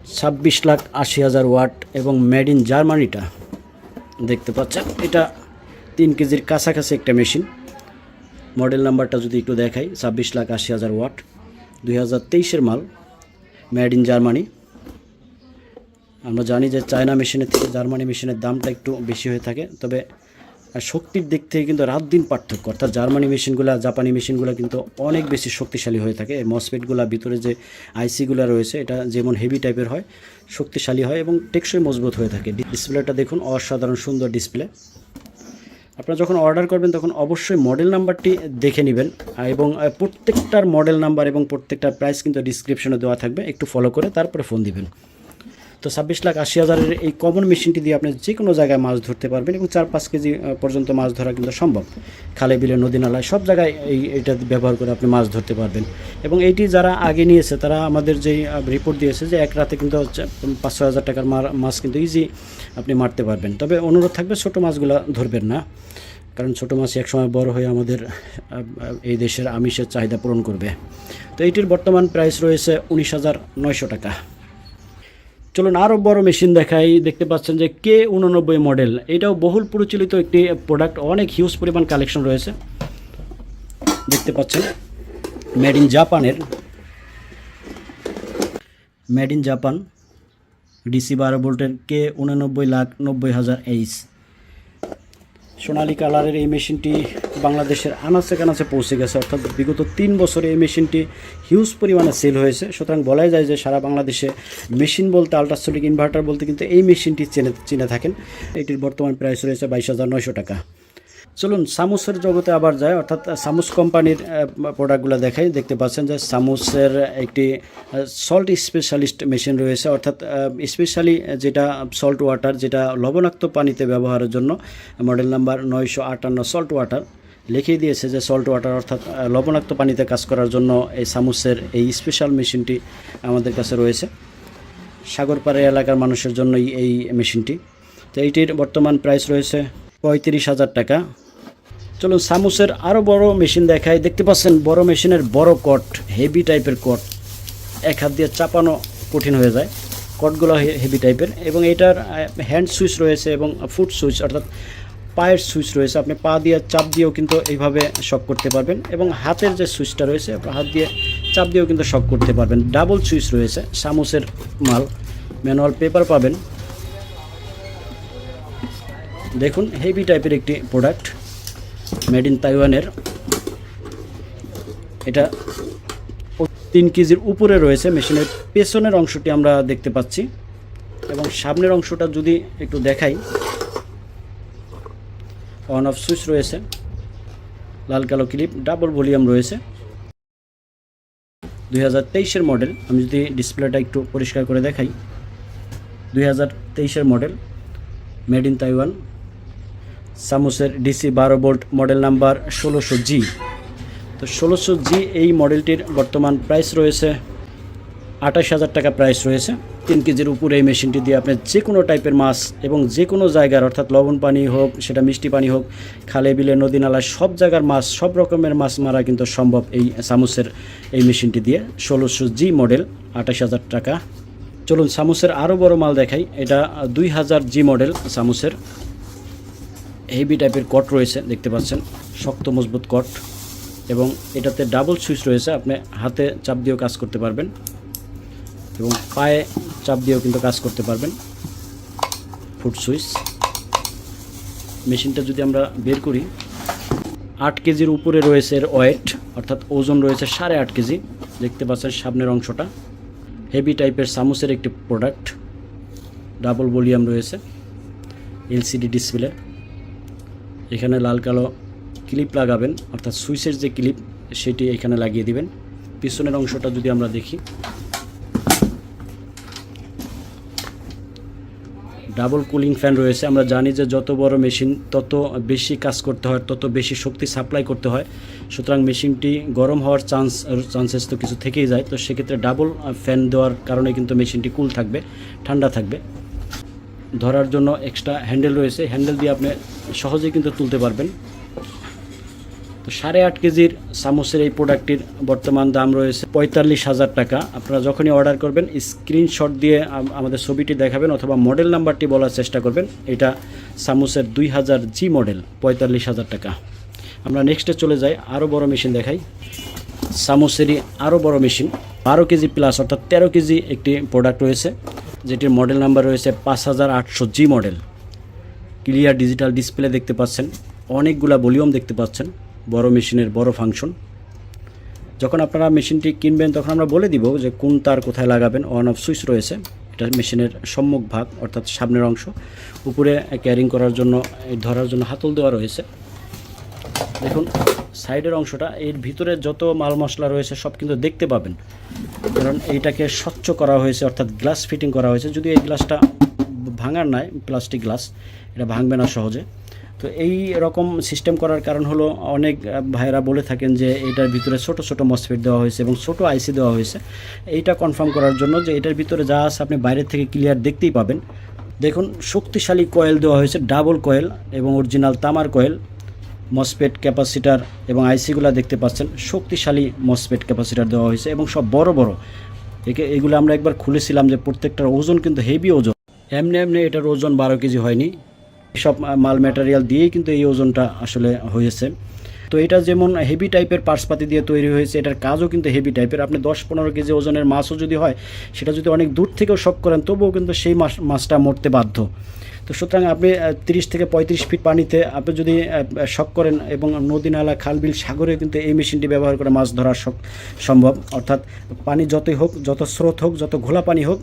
26,80,000 watt এবং made in জার্মানিটা দেখতে পাচ্ছেন। এটা 3 কেজির কাছাকাছি একটা মেশিন। মডেল নাম্বারটা যদি একটু দেখাই, 26,80,000 ওয়াট, 2023-এর মাল, মেড ইন জার্মানি। আমরা জানি যে চায়না মেশিনের থেকে জার্মানি মেশিনের দামটা একটু বেশি হয়ে থাকে, তবে শক্তির দিক থেকে কিন্তু রাত দিন পার্থক্য। অর্থাৎ জার্মানি মেশিনগুলো, জাপানি মেশিনগুলো কিন্তু অনেক বেশি শক্তিশালী হয়ে থাকে। এই মসফেটগুলো ভিতরে যে আইসিগুলো রয়েছে, এটা যেমন হেভি টাইপের হয়, শক্তিশালী হয় এবং টেকসই মজবুত হয়ে থাকে। ডিসপ্লেটা দেখুন, অসাধারণ সুন্দর ডিসপ্লে। আপনারা যখন অর্ডার করবেন তখন অবশ্যই মডেল নাম্বারটি দেখে নেবেন, এবং প্রত্যেকটার মডেল নাম্বার এবং প্রত্যেকটার প্রাইস কিন্তু ডিসক্রিপশনে দেওয়া থাকবে, একটু ফলো করে তারপরে ফোন দিবেন। তো 26,80,000-এর এই কমন মেশিনটি দিয়ে আপনি যে কোনো জায়গায় মাছ ধরতে পারবেন এবং 4-5 কেজি পর্যন্ত মাছ ধরা কিন্তু সম্ভব। খালে বিলে নদী নালায় সব জায়গায় এইটা ব্যবহার করে আপনি মাছ ধরতে পারবেন। এবং এইটি যারা আগে নিয়েছে তারা আমাদের যেই রিপোর্ট দিয়েছে যে এক রাতে কিন্তু 5-6 হাজার টাকার মাছ কিন্তু ইজি আপনি মারতে পারবেন। তবে অনুরোধ থাকবে ছোটো মাছগুলো ধরবেন না, কারণ ছোটো মাছ একসময় বড় হয়ে আমাদের এই দেশের আমিষের চাহিদা পূরণ করবে। তো এইটির বর্তমান প্রাইস রয়েছে 19,900 টাকা। চলুন আরও বড় মেশিন দেখাই। দেখতে পাচ্ছেন যে K89 মডেল, এটাও বহুল প্রচলিত একটি প্রোডাক্ট, অনেক হিউজ পরিমাণ কালেকশন রয়েছে। দেখতে পাচ্ছেন মেড ইন জাপানের, মেড ইন জাপান DC 12 ভোল্টের K89,90,000H সোনালী কালারের এই মেশিনটি বাংলাদেশের আনাচে কানাচে পৌঁছে গেছে। অর্থাৎ বিগত 3 বছরে এই মেশিনটি হিউজ পরিমাণে সেল হয়েছে। সুতরাং বলাই যায় যে সারা বাংলাদেশে মেশিন বলতে, আল্ট্রাসোনিক ইনভার্টার বলতে কিন্তু এই মেশিনটি চিনে থাকেন। এটির বর্তমান প্রাইস রয়েছে 22,900 টাকা। চলুন সামুসের জগতে আবার যায়, অর্থাৎ সামুস কোম্পানির প্রোডাক্টগুলো দেখাই। দেখতে পাচ্ছেন যে সামুসের একটি সল্ট স্পেশালিস্ট মেশিন রয়েছে, অর্থাৎ স্পেশালি যেটা সল্ট ওয়াটার, যেটা লবণাক্ত পানিতে ব্যবহারের জন্য। মডেল নাম্বার 958 সল্ট ওয়াটার লিখিয়ে দিয়েছে যে সল্ট ওয়াটার, অর্থাৎ লবণাক্ত পানিতে কাজ করার জন্য এই সামুসের এই স্পেশাল মেশিনটি আমাদের কাছে রয়েছে। সাগরপাড়ে এলাকার মানুষের জন্যই এই মেশিনটি। তো এইটির বর্তমান প্রাইস রয়েছে 35,000 টাকা। চলুন সামুসের আরও বড় মেশিন দেখাই। দেখতে পাচ্ছেন বড় মেশিনের বড় কট, হেভি টাইপের কট, এক হাত দিয়ে চাপানো কঠিন হয়ে যায়। কটগুলো হেভি টাইপের এবং এটার হ্যান্ড সুইচ রয়েছে এবং ফুট সুইচ, অর্থাৎ পায়ের সুইচ রয়েছে। আপনি পা দিয়ে চাপ দিয়েও কিন্তু এইভাবে শক করতে পারবেন, এবং হাতের যে সুইচটা রয়েছে হাত দিয়ে চাপ দিয়েও কিন্তু শক করতে পারবেন। ডাবল সুইচ রয়েছে সামুসের মাল। ম্যানুয়াল পেপার পাবেন। দেখুন হেভি টাইপের একটি প্রোডাক্ট, মেড ইন তাইওয়ানের। এটা 3 কেজির উপরে রয়েছে। মেশিনের পেছনের অংশটি আমরা দেখতে পাচ্ছি, এবং সামনের অংশটা যদি একটু দেখাই, অন অফ সুইচ রয়েছে, লাল কালো ক্লিপ, ডাবল ভলিউম রয়েছে। 2023-এর মডেল। আমি যদি ডিসপ্লেটা একটু পরিষ্কার করে দেখাই, 2023-এর মডেল, মেড ইন তাইওয়ান, সামুসের DC 12 volt, model number 1600G। তো 1600G এই মডেলটির বর্তমান প্রাইস রয়েছে 28,000 টাকা প্রাইস রয়েছে। 3 কেজির উপরে এই মেশিনটি দিয়ে আপনি যে কোনো টাইপের মাছ এবং যে কোনো জায়গার, অর্থাৎ লবণ পানি হোক, সেটা মিষ্টি পানি হোক, খালে বিলে নদী নালায় সব জায়গার মাছ, সব রকমের মাছ মারা কিন্তু সম্ভব এই সামুসের এই মেশিনটি দিয়ে। 1600G মডেল, 28,000 টাকা। চলুন সামুসের আরও বড় মাল দেখাই। এটা 2000G মডেল সামুসের। হেভি টাইপের কট রয়েছে, দেখতে পাচ্ছেন, শক্ত মজবুত কট, এবং এটাতে ডাবল সুইচ রয়েছে। আপনি হাতে চাপ দিয়েও কাজ করতে পারবেন এবং পায়ে চাপ দিয়েও কিন্তু কাজ করতে পারবেন। Foot switch. মেশিনটা যদি আমরা বের করি, 8 কেজির উপরে রয়েছে এর ওয়েট, অর্থাৎ ওজন রয়েছে 8.5 কেজি। দেখতে পাচ্ছেন সামনের অংশটা। হেভি টাইপের সামুসের একটি প্রোডাক্ট, ডাবল ভলিউম রয়েছে, LCD ডিসপ্লে। এখানে লাল কালো ক্লিপ লাগাবেন, অর্থাৎ সুইচের যে ক্লিপ সেটি এখানে লাগিয়ে দিবেন। পিছনের অংশটা যদি আমরা দেখি, ডাবল কুলিং ফ্যান রয়েছে। আমরা জানি যে যত বড় মেশিন তত বেশি কাজ করতে হয়, তত বেশি শক্তি সাপ্লাই করতে হয়। সুতরাং মেশিনটি গরম হওয়ার চান্সেস তো কিছু থেকেই যায়। তো সেক্ষেত্রে ডাবল ফ্যান দেওয়ার কারণে কিন্তু মেশিনটি কুল থাকবে, ঠান্ডা থাকবে। ধরার জন্য এক্সট্রা হ্যান্ডেল রয়েছে, হ্যান্ডেল দিয়ে আপনি সহজেই কিন্তু তুলতে পারবেন। তো 8.5 কেজির চামচের এই প্রোডাক্টটির বর্তমান দাম রয়েছে 45,000 টাকা। আপনারা যখনই অর্ডার করবেন স্ক্রিনশট দিয়ে আমাদের ছবিটি দেখাবেন অথবা মডেল নাম্বারটি বলার চেষ্টা করবেন। এটা চামচের 2000G মডেল, 45,000 টাকা। আমরা নেক্সটে চলে যাই, আরও বড় মেশিন দেখাই। চামচেরই আরও বড় মেশিন, 12 কেজি প্লাস অর্থাৎ 13 কেজি একটি প্রোডাক্ট রয়েছে, যেটির মডেল নাম্বার রয়েছে 5800G model. Clear digital display দেখতে পাচ্ছেন, অনেকগুলা ভলিউম দেখতে পাচ্ছেন, বড় মেশিনের বড় ফাংশন। যখন আপনারা মেশিনটি কিনবেন তখন আমরা বলে দিব যে কোন তার কোথায় লাগাবেন। অন অফ সুইচ রয়েছে। এটা মেশিনের সম্মুখ ভাগ অর্থাৎ সামনের অংশ। উপরে ক্যারিং করার জন্য, ধরার জন্য হাতল দেওয়া রয়েছে। দেখুন সাইডের অংশটা, এর ভিতরে যত মাল মশলা রয়েছে সব কিন্তু দেখতে পাবেন, কারণ এইটাকে স্বচ্ছ করা হয়েছে অর্থাৎ গ্লাস ফিটিং করা হয়েছে। যদি এই গ্লাসটা ভাঙার নয়, প্লাস্টিক গ্লাস, এটা ভাঙবে না সহজে। তো এই রকম সিস্টেম করার কারণ হলো, অনেক ভাইয়েরা বলে থাকেন যে এটার ভিতরে ছোট ছোট মসফেট দেওয়া হয়েছে এবং ছোট আইসি দেওয়া হয়েছে। এইটা কনফার্ম করার জন্য যে এটার ভিতরে যা আছে আপনি বাইরের থেকে ক্লিয়ার দেখতেই পাবেন। দেখুন শক্তিশালী কয়েল দেওয়া হয়েছে, ডাবল কয়েল এবং অরিজিনাল তামার কয়েল। মসফেট ক্যাপাসিটার এবং আইসিগুলো দেখতে পাচ্ছেন, শক্তিশালী মসফেট ক্যাপাসিটার দেওয়া হয়েছে এবং সব বড় বড়। এগুলো আমরা একবার খুলেছিলাম যে প্রত্যেকটার ওজন কিন্তু হেভি ওজন। এমনি এমনি এটার ওজন 12 কেজি হয়নি, সব মাল ম্যাটেরিয়াল দিয়েই কিন্তু এই ওজনটা আসলে হয়েছে। তো এটা যেমন হেভি টাইপের পার্টসপাতি দিয়ে তৈরি হয়েছে, এটার কাজও কিন্তু হেভি টাইপের। আপনি 10-15 কেজি ওজনের মাছও যদি হয়, সেটা যদি অনেক দূর থেকেও শক করেন তবুও কিন্তু সেই মাছটা মরতে বাধ্য। তো সুতরাং আপনি 30 থেকে 35 ফিট পানিতে আপনি যদি শক করেন, এবং নদী নালা খাল বিল সাগরে কিন্তু এই মেশিনটি ব্যবহার করে মাছ ধরা সম্ভব। অর্থাৎ পানি যতই হোক, যত স্রোত হোক, যত ঘোলা পানি হোক,